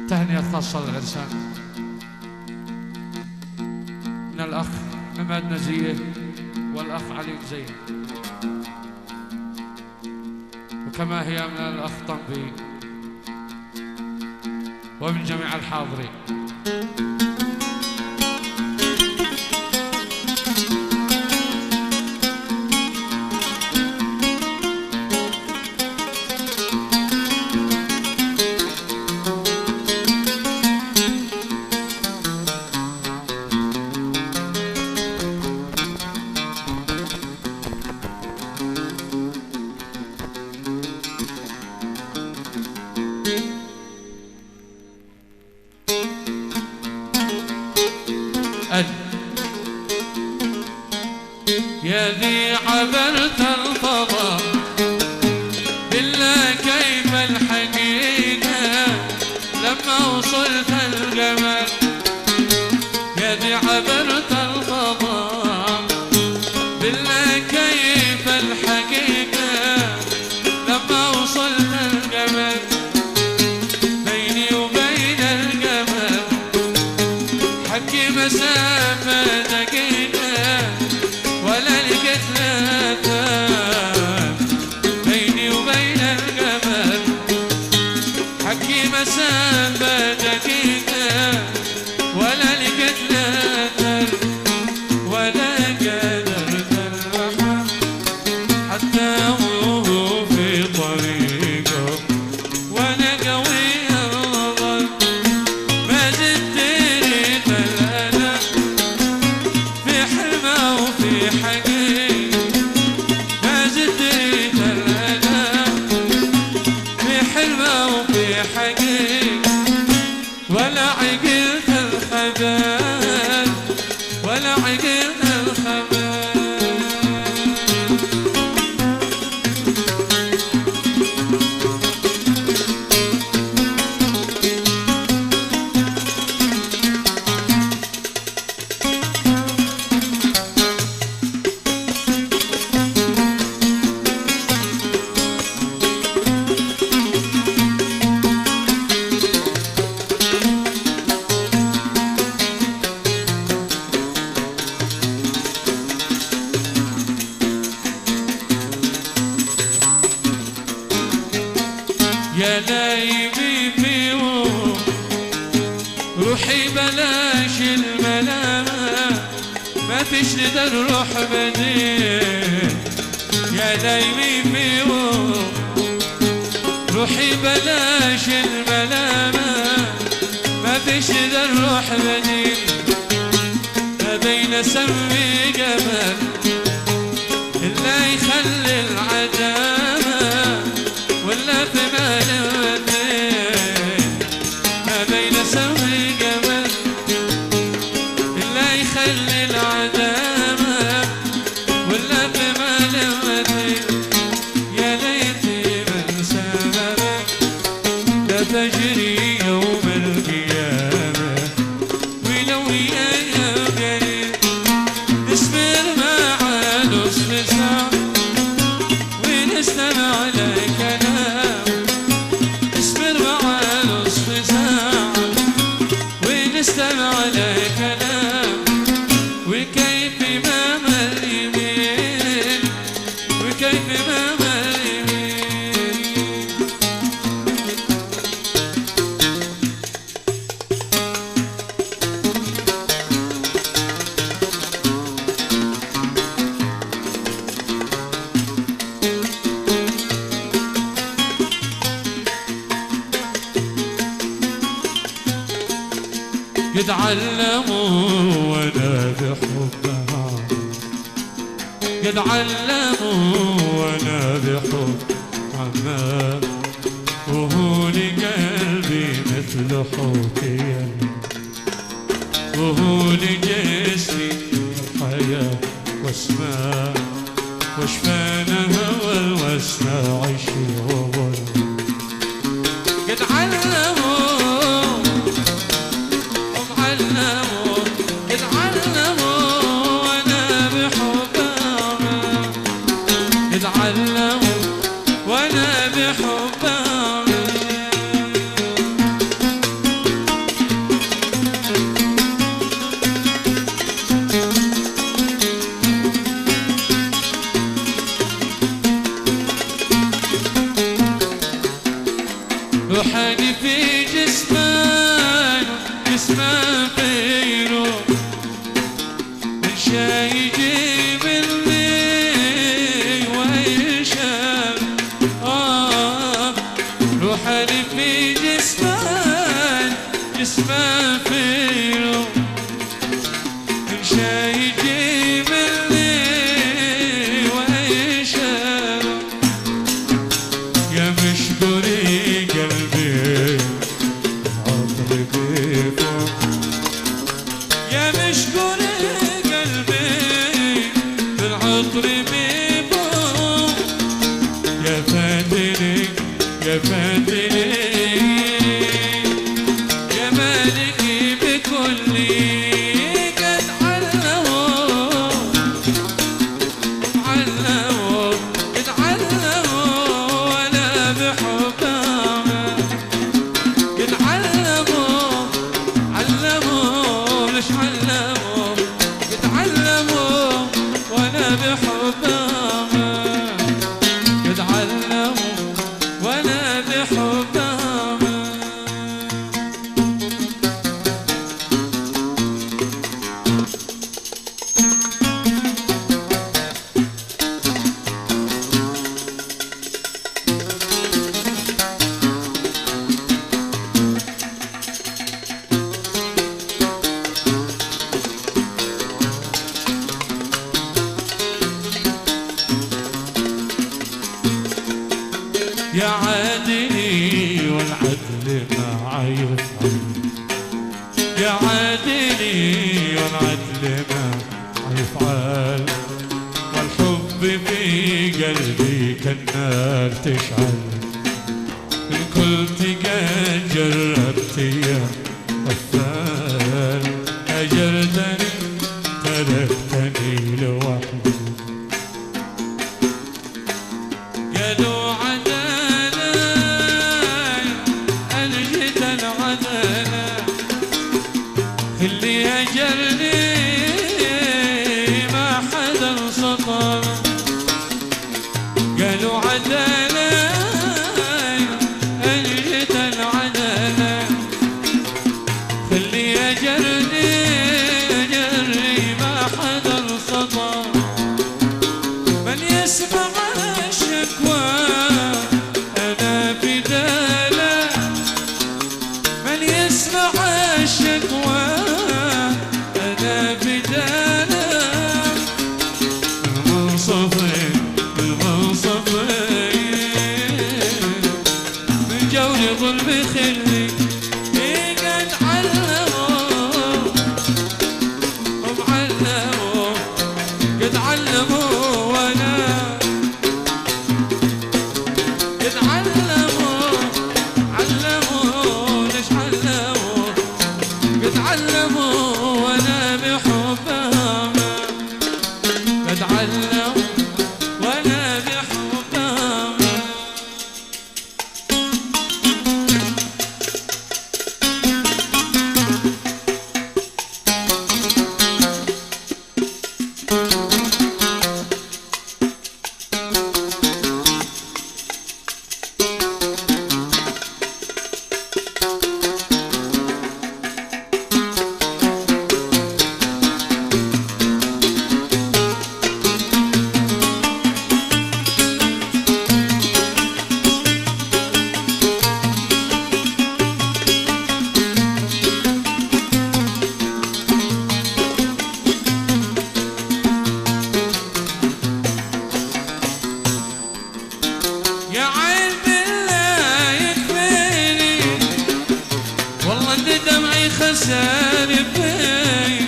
تهنئة خاصة للعرسان من الأخ عماد نزيه والأخ علي زين، وكما هي من الأخ طنبي ومن جميع الحاضرين. يا ذي عبرت الفضاء بالله كيف الحقيقة لما وصلت القمر. يا ذي عبرت الفضاء بالله كيف الحقيقة لما وصلت القمر. بيني وبين القمر حكي مسافة دقيقة ولا لقيت لها. بيني وبين القمر حكي مسافة دقيقة ولا لقيت لها ولا قدرت الرحم حتى وهو في طريقه وانا قوي النظر. ما زدت ريت الألم في حلمه وفي حقيقة. ما زدت ريت الألم في حلمه وفي حقيقة. ولا عقلت الخبال ولا عقلت الخبال. يا لايبي في روحي بلاش الملامة ما تشرد الروح بديل. يا لايبي في روحي بلاش الملامة ما تشرد الروح بديل. ما بين سمي جبل إلا يخلي العدامة ولا في مال الدين. ما بين سوي جبل إلا يخلي العدامة ولا في مال الدين. يا ليتي من سببك لا تجري يوم القيامة ولو يا قريب نصبر مع نصف ساعة ونستمع لكلام. اصبر مع نصف ساعة ونستمع لكلام. وكيف ما اليمين وكيف ما اليمين. قد علموا وانا بحبها. قد علموا وانا بحب عمان وهو لقلبي مثل حوتي وهو لجسمي الحياة واسماء وشفانا هوى واسماء عيشي وظلم. قد علموا قد علموا فينو شا يجيب اللي ويشاف روحا في جسمان جسمان فينو شا يجيب اللي ويشاف يا مشكوري قلبي عطري بيفوق يا مشكوري عطري بيبو يا فاتني يا فاتني يا مالكي بكلي قد علموا علموا قد علموا وانا بحبها قد علموا علموا ليش علموا قد علموا وانا بحبها قد علموا وانا بحبها يا عادلي والعدل ما يفعل يا عادلي والعدل ما يفعل والحب في قلبي كالنار تشعل الكل تقال جربت يا غفال هجرتني تركتني لوحدي يا ذو اللي هجرني ما حدا سطر قالوا عدالة أجت العدالة اللي هجرني ما حدا سطر من يسمع الشكوى أنا بدالة من يسمع الشكوى أنا بدانا المنصفي المنصفي من جوري ظلمي خلي قد علموا هم علموا قد علموا وانا قد علموا علموا ليش علموا قد علموا وانا بحبها قد علموا وانا بحبها يا عين بالله يكفيني والله انت دمعي خسار فيني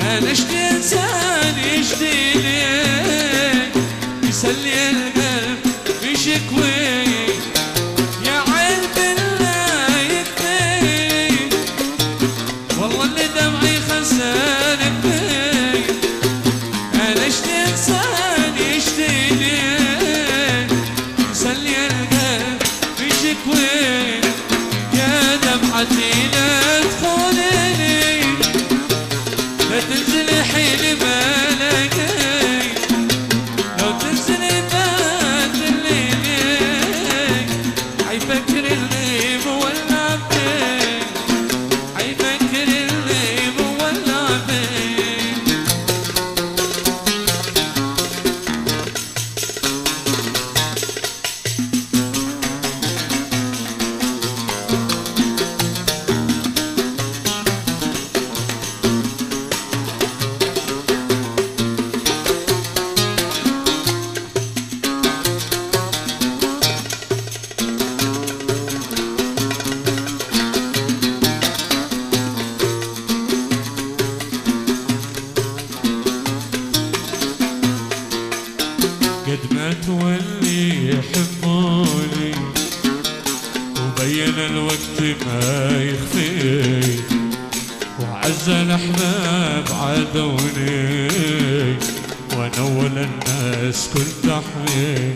انا اشتي انسان يشتي ليك يسلي القلب يشكوي يا عين بالله يكفيني والله انت دمعي خسار فيني انا اشتي انسان يشتي ليك سلي القلب بشكوي يا دمعتي لا تخونيني لا تنزلي حين بالكي لو تنزلي بات الليل حيفكر اللي مولع فيك حيفكر وعز الأحباب عادوني وأنا أول الناس كنت أحمي.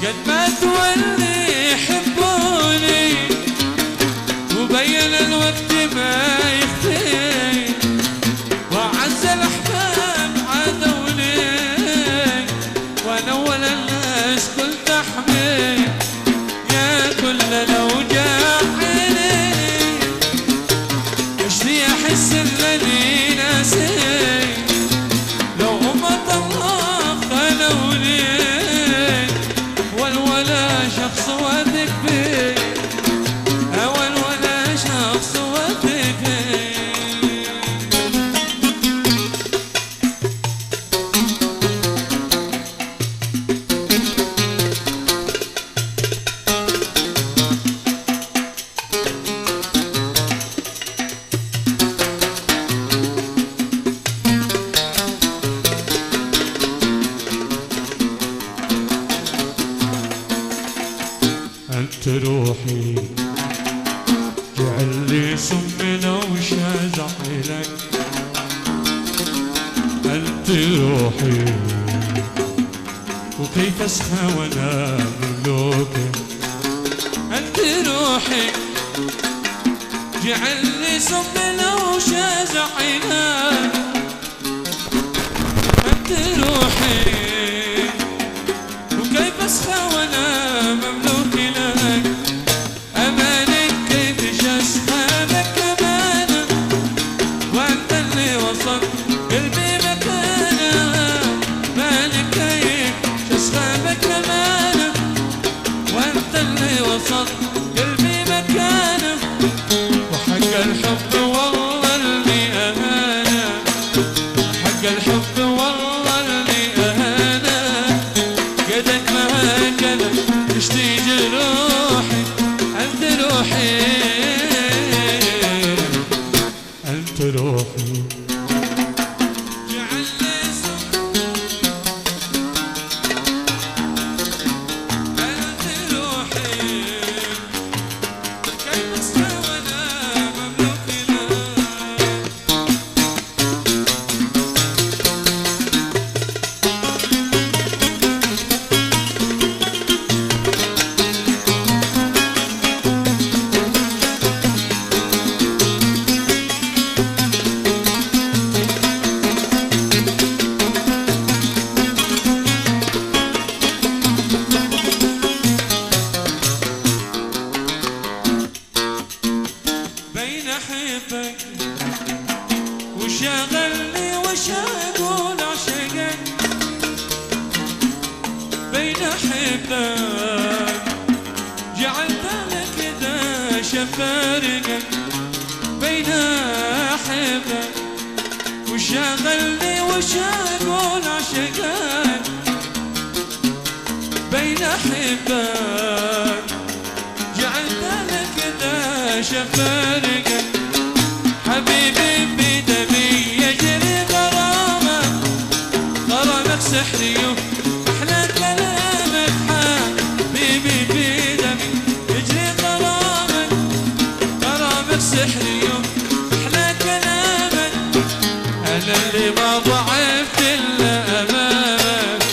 قد ماتوا اللي يحبوني وبين الوقت ما يخفي، وعز الأحباب عادوني وأنا أول الناس كنت أحمي. يا كل الأوجاع عيني اشتي أحس إنني ناسي، لو أمة الله خلوني والولا شخص واثق فيه، والولا شخص واثق فيه. أنت روحي جعل لي سمنا وشاز عينك، أنت روحي وكيف أسخى وأنا مملوكك. أنت روحي جعل لي سمنا وشاز عينك، أنت روحي وكيف أسخى وأنا مملوك لك. أمانك كيف أسخابك أمانة وأنت اللي وصل قلبي مكانه. أمانك كيف أسخابك أمانة وأنت اللي وصل قلبي مكانه. وحق الحب والله اللي أهانة، حق الحب والله اللي أهانة. قدك ما هكذا تشتي جروحي. أنت روحي أنت روحي جعل لي أنت روحي كيف أسمع وأنا مملوك لك. بين أحبك وشاغلني وش أقول عشقك. بين أحبك جعلت لك كذا شفارقك. بين أحبك وشاغلني وش أقول عشقك. بين أحبك جعلت لك كذا شفارقك. حبيبي بدمي يجري غرامك، غرامك سحري أحلى كلامك. حبيبي بدمي يجري غرامك، غرامك سحري أحلى كلامك. أنا اللي ما ضعفت إلا أمامك،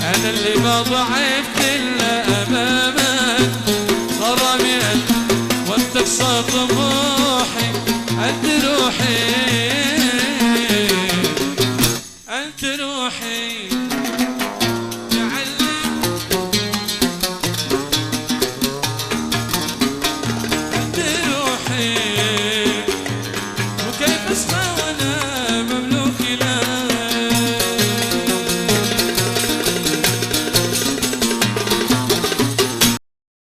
أنا اللي ما ضعفت إلا أمامك. غرامي أنت وتقصى طموحي. أنت روحي أنت روحي